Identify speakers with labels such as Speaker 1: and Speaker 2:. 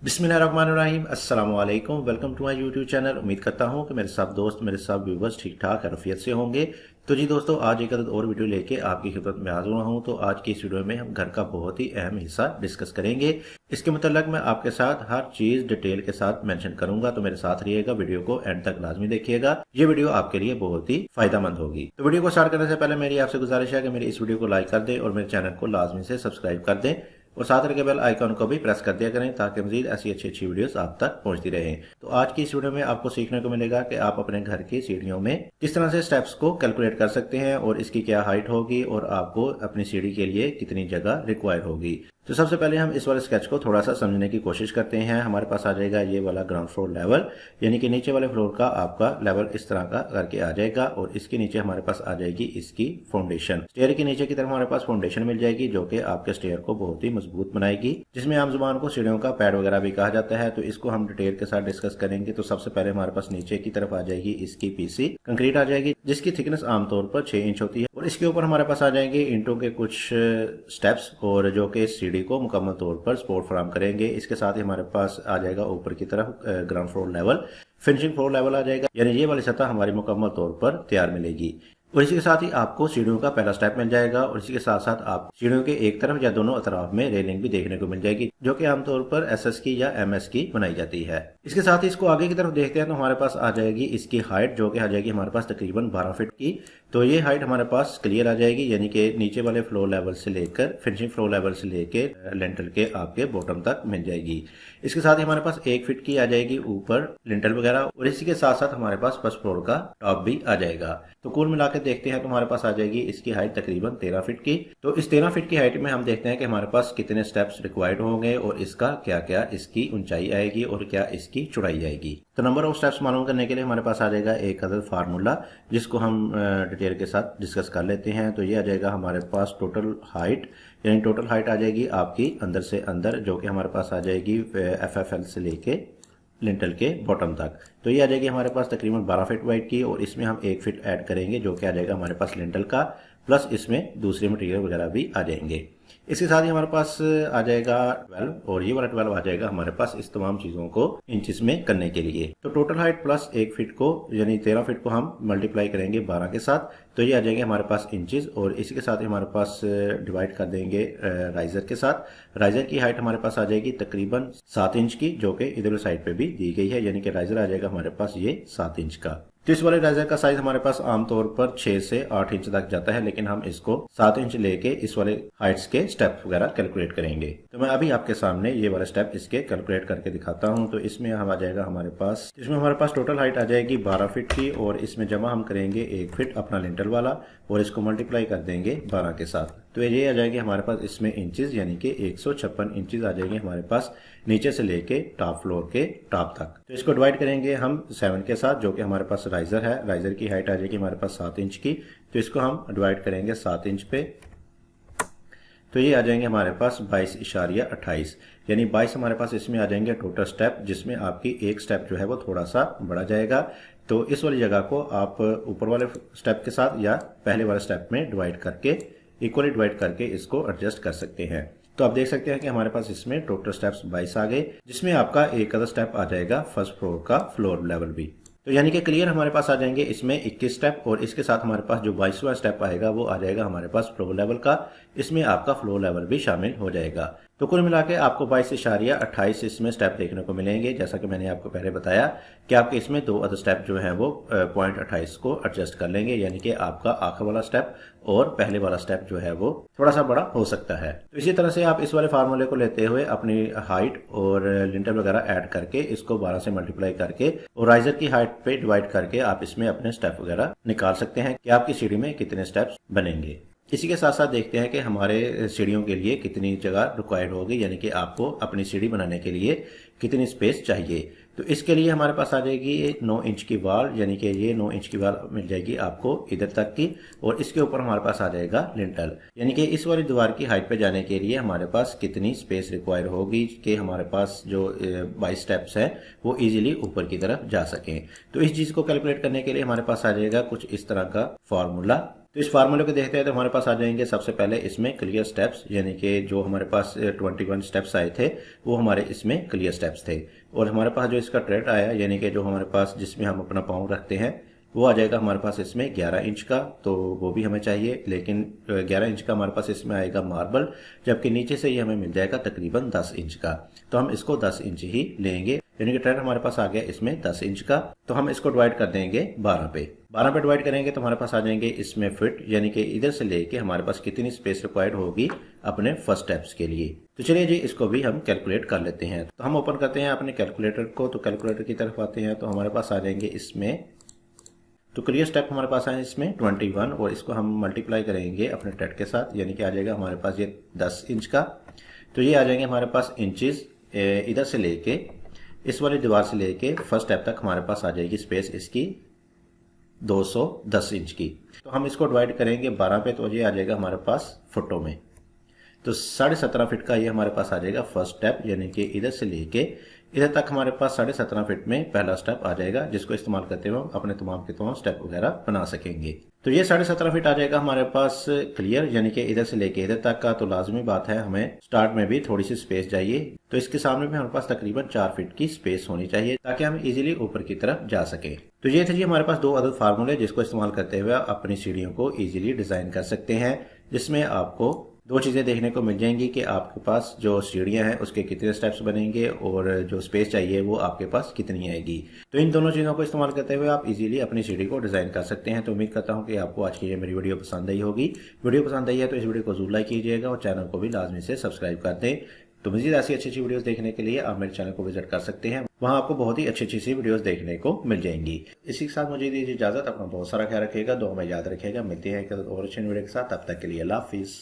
Speaker 1: बिस्मिल्लाहिर्रहमानिर्रहीम अस्सलाम वालेकुम। Welcome to my YouTube channel. उम्मीद करता हूँ कि मेरे सब दोस्त, मेरे सब व्यूवर्स ठीक ठाक खैरियत से होंगे। तो जी दोस्तों, आज एक अदद और वीडियो लेके आपकी खिदमत में हाजिर हुआ हूँ। तो आज की इस वीडियो में हम घर का बहुत ही अहम हिस्सा डिस्कस करेंगे। इसके मतलब मैं आपके साथ हर चीज़ डिटेल के साथ मेंशन करूंगा, तो मेरे साथ रहिएगा, वीडियो को एंड तक लाजमी देखिएगा। ये वीडियो आपके लिए बहुत ही फायदेमंद होगी। तो वीडियो को स्टार्ट करने से पहले मेरी आपसे गुजारिश है कि मेरी इस वीडियो को लाइक कर दें और मेरे चैनल को लाजमी से सब्सक्राइब कर दें और साथ रखे बेल आइकन को भी प्रेस कर दिया करें ताकि मजीद ऐसी अच्छी वीडियोस आप तक पहुंचती रहें। तो आज की इस वीडियो में आपको सीखने को मिलेगा कि आप अपने घर की सीढ़ियों में किस तरह से स्टेप्स को कैलकुलेट कर सकते हैं और इसकी क्या हाइट होगी और आपको अपनी सीढ़ी के लिए कितनी जगह रिक्वायर होगी। तो सबसे पहले हम इस वाले स्केच को थोड़ा सा समझने की कोशिश करते हैं। हमारे पास आ जाएगा ये वाला ग्राउंड फ्लोर लेवल, यानी कि नीचे वाले फ्लोर का आपका लेवल इस तरह का करके आ जाएगा और इसके नीचे हमारे पास आ जाएगी इसकी फाउंडेशन। स्टेयर के नीचे की तरफ हमारे पास फाउंडेशन मिल जाएगी जो कि आपके स्टेयर को बहुत ही मजबूत बनाएगी, जिसमें आम जुबान को सीढ़ियों का पैड वगैरह भी कहा जाता है। तो इसको हम डिटेल के साथ डिस्कस करेंगे। तो सबसे पहले हमारे पास नीचे की तरफ आ जाएगी इसकी पीसी कंक्रीट आ जाएगी, जिसकी थिकनेस आमतौर पर 6 इंच होती है और इसके ऊपर हमारे पास आ जाएंगे ईंटों के कुछ स्टेप्स और जो कि सीढ़ी को मुकम्मल तौर पर सपोर्ट फराहम करेंगे। इसके साथ ही हमारे पास आ जाएगा ऊपर की तरफ ground floor level, finishing floor level आ जाएगा, यानी ये वाली सतह हमारी मुकम्मल तौर पर तैयार मिलेगी। और इसी के साथ ही आपको सीढ़ियों का पहला स्टेप मिल जाएगा और इसी के साथ साथ आप सीढ़ियों के एक तरफ या दोनों अतराफ में रेलिंग भी देखने को मिल जाएगी जो कि आमतौर पर एसएस की या एमएस की बनाई जाती है। इसके साथ ही इसको आगे की तरफ देखते हैं तो हमारे पास आ जाएगी इसकी हाइट जो कि आ जाएगी हमारे पास तकरीबन 12 फीट की। तो ये हाइट हमारे पास क्लियर आ जाएगी, यानी कि नीचे वाले फ्लोर लेवल से लेकर फिनिशिंग फ्लोर लेवल से लेकर लिंटल के आपके बॉटम तक मिल जाएगी। इसके साथ ही हमारे पास 1 फीट की आ जाएगी ऊपर लिंटल वगैरह और इसी के साथ साथ हमारे पास फर्स्ट फ्लोर का टॉप भी आ जाएगा। तो कुल मिलाकर देखते हैं तो हमारे पास आ जाएगी इसकी हाइट तकरीबन 13 फीट की। तो इस 13 फीट की हाइट में हम देखते हैं कि हमारे पास कितने स्टेप्स रिक्वायर्ड होंगे और इसका क्या क्या इसकी ऊंचाई आएगी और क्या इसकी चौड़ाई आएगी। तो नंबर ऑफ स्टेप्स मालूम करने के लिए हमारे पास आ जाएगा एक अदद फार्मूला, जिसको हम डिटेल के साथ डिस्कस कर लेते हैं। तो ये आ जाएगा हमारे पास टोटल हाइट, यानी टोटल हाइट आ जाएगी आपकी अंदर से अंदर जो कि हमारे पास आ जाएगी FFL से लेके लिंटल के बॉटम तक। तो ये आ जाएगी हमारे पास तकरीबन 12 फीट वाइड की और इसमें हम 1 फीट ऐड करेंगे जो कि आ जाएगा हमारे पास लिंटल का, प्लस इसमें दूसरे मटेरियल वगैरह भी आ जाएंगे। इसके साथ ही हमारे पास आ जाएगा 12 और ये वाला 12 आ जाएगा हमारे पास इस तमाम चीजों को इंचेस में करने के लिए। तो टोटल हाइट प्लस 1 फीट को यानी 13 फीट को हम मल्टीप्लाई करेंगे 12 के साथ, तो ये आ जाएंगे हमारे पास इंचेस और इसी के साथ ही हमारे पास डिवाइड कर देंगे राइजर के साथ। राइजर की हाइट हमारे पास आ जाएगी तकरीबन 7 इंच की जो कि इधर साइड पे भी दी गई है, यानी कि राइजर आ जाएगा हमारे पास ये 7 इंच का। तो इस वाले राइजर का साइज हमारे पास आमतौर पर 6 से 8 इंच तक जाता है, लेकिन हम इसको 7 इंच लेके इस वाले हाइट्स के स्टेप वगैरह कैलकुलेट करेंगे। तो मैं अभी आपके सामने ये वाला स्टेप इसके कैलकुलेट करके दिखाता हूं। तो इसमें हम आ जाएगा हमारे पास, इसमें हमारे पास टोटल हाइट आ जाएगी 12 फीट की और इसमें जमा हम करेंगे 1 फीट अपना लिंटल वाला और इसको मल्टीप्लाई कर देंगे 12 के साथ। तो ये आ जाएगी हमारे पास इसमें इंचेस, यानी कि 156 इंचेस आ जाएंगे हमारे पास नीचे से लेके टॉप फ्लोर के टॉप तक। तो इसको डिवाइड करेंगे हम 7 के साथ जो कि हमारे पास राइजर है। राइजर की हाइट आ जाएगी हमारे पास 7 इंच की, तो इसको हम डिवाइड करेंगे 7 इंच पे। तो ये आ जाएंगे हमारे पास 22.28, यानी 22 हमारे पास इसमें आ जाएंगे टोटल स्टेप, जिसमें आपकी एक स्टेप जो है वो थोड़ा सा बढ़ा जाएगा। तो इस वाली जगह को आप ऊपर वाले स्टेप के साथ या पहले वाले स्टेप में डिवाइड करके इक्वली डिवाइड करके इसको एडजस्ट कर सकते हैं। तो आप देख सकते हैं कि हमारे पास इसमें टोटल स्टेप्स 22 आ गए, जिसमें आपका एक अदर स्टेप आ जाएगा फर्स्ट फ्लोर का फ्लोर लेवल भी। तो यानी कि क्लियर हमारे पास आ जाएंगे इसमें 21 स्टेप और इसके साथ हमारे पास जो 22वां स्टेप आएगा वो आ जाएगा हमारे पास फ्लोर लेवल का। इसमें आपका फ्लोर लेवल भी शामिल हो जाएगा। तो कुल मिला के आपको 22.28 इसमें स्टेप देखने को मिलेंगे। जैसा कि मैंने आपको पहले बताया कि आपके इसमें 2 अदर स्टेप जो है वो 0.28 को एडजस्ट कर लेंगे, यानी कि आपका आखिर वाला स्टेप और पहले वाला स्टेप जो है वो थोड़ा सा बड़ा हो सकता है। तो इसी तरह से आप इस वाले फार्मूले को लेते हुए अपनी हाइट और लिंटल वगैरह ऐड करके इसको 12 से मल्टीप्लाई करके और राइजर की हाइट पे डिवाइड करके आप इसमें अपने स्टेप वगैरह निकाल सकते हैं कि आपकी सीढ़ी में कितने स्टेप्स बनेंगे। इसी के साथ साथ देखते हैं कि हमारे सीढ़ियों के लिए कितनी जगह रिक्वायर्ड होगी, यानी कि आपको अपनी सीढ़ी बनाने के लिए कितनी स्पेस चाहिए। तो इसके लिए हमारे पास आ जाएगी 9 इंच की वॉल, यानी कि ये 9 इंच की वॉल मिल जाएगी आपको इधर तक की और इसके ऊपर हमारे पास आ जाएगा लिंटल, यानी कि इस वाली दीवार की हाइट पे जाने के लिए हमारे पास कितनी स्पेस रिक्वायर होगी कि हमारे पास जो 22 स्टेप्स हैं वो इजीली ऊपर की तरफ जा सकें। तो इस चीज़ को कैलकुलेट करने के लिए हमारे पास आ जाएगा कुछ इस तरह का फॉर्मूला। तो इस फार्मूले को देखते हैं तो हमारे पास आ जाएंगे सबसे पहले इसमें क्लियर स्टेप्स, यानी कि जो हमारे पास 21 स्टेप्स आए थे वो हमारे इसमें क्लियर स्टेप्स थे। और हमारे पास जो इसका ट्रेड आया, यानी कि जो हमारे पास जिसमें हम अपना पाँव रखते हैं, वो आ जाएगा हमारे पास इसमें 11 इंच का, तो वो भी हमें चाहिए। लेकिन 11 इंच का हमारे पास इसमें आएगा मार्बल, जबकि नीचे से ये हमें मिल जाएगा तकरीबन 10 इंच का। तो हम इसको 10 इंच ही लेंगे, यानी कि ट्रेड हमारे पास आ गया इसमें 10 इंच का। तो हम इसको डिवाइड कर देंगे 12 पे। 12 पे डिवाइड करेंगे तो हमारे पास आ जाएंगे इसमें फिट, यानी कि इधर से लेके हमारे पास कितनी स्पेस रिक्वायर्ड होगी अपने फर्स्ट स्टेप्स के लिए। तो चलिए जी इसको भी हम कैलकुलेट कर लेते हैं। तो हम ओपन करते हैं अपने कैलकुलेटर को, तो कैलकुलेटर की तरफ आते हैं तो हमारे पास आ जाएंगे इसमें, तो क्लियर स्टेप हमारे पास है इसमें 21, और इसको हम मल्टीप्लाई करेंगे अपने ट्रेड के साथ, यानी कि आ जाएगा हमारे पास ये 10 इंच का। तो ये आ जाएंगे हमारे पास इंचेस, इधर से लेके इस वाली दीवार से लेके फर्स्ट स्टेप तक हमारे पास आ जाएगी स्पेस इसकी 210 इंच की। तो हम इसको डिवाइड करेंगे 12 पे, तो ये आ जाएगा हमारे पास फुटों में। तो 17.5 फीट का ये हमारे पास आ जाएगा फर्स्ट स्टेप, यानी कि इधर से लेके इधर तक हमारे पास 17.5 फीट में पहला स्टेप आ जाएगा, जिसको इस्तेमाल करते हुए हम अपने तमाम के तमाम स्टेप वगैरह बना सकेंगे। तो ये 17.5 फीट आ जाएगा हमारे पास क्लियर, यानी कि इधर से लेके इधर तक का। तो लाजमी बात है हमें स्टार्ट में भी थोड़ी सी स्पेस चाहिए, तो इसके सामने भी हमारे पास तकरीबन 4 फीट की स्पेस होनी चाहिए ताकि हम इजीली ऊपर की तरफ जा सके। तो ये थे जी हमारे पास 2 अदद फार्मूले, जिसको इस्तेमाल करते हुए आप अपनी सीढ़ियों को इजीली डिजाइन कर सकते हैं, जिसमें आपको 2 चीज़ें देखने को मिल जाएंगी कि आपके पास जो सीढ़ियां हैं उसके कितने स्टेप्स बनेंगे और जो स्पेस चाहिए वो आपके पास कितनी आएगी। तो इन दोनों चीज़ों को इस्तेमाल करते हुए आप इजीली अपनी सीढ़ी को डिज़ाइन कर सकते हैं। तो उम्मीद करता हूं कि आपको आज की ये मेरी वीडियो पसंद आई होगी। वीडियो पसंद आई है तो इस वीडियो को जरूर लाइक कीजिएगा और चैनल को भी लाजमी से सब्सक्राइब कर दें। तो मज़ीद ऐसी अच्छी वीडियोस देखने के लिए आप मेरे चैनल को विजिट कर सकते हैं, वहां आपको बहुत ही अच्छी सी वीडियोस देखने को मिल जाएंगी। इसी के साथ मुझे दीजिए इजाजत, अपना बहुत सारा ख्याल रखिएगा, दुआ में याद रखिएगा। मिलते हैं एक और अच्छी वीडियो के साथ, तब तक के लिए अल्लाह हाफिज़।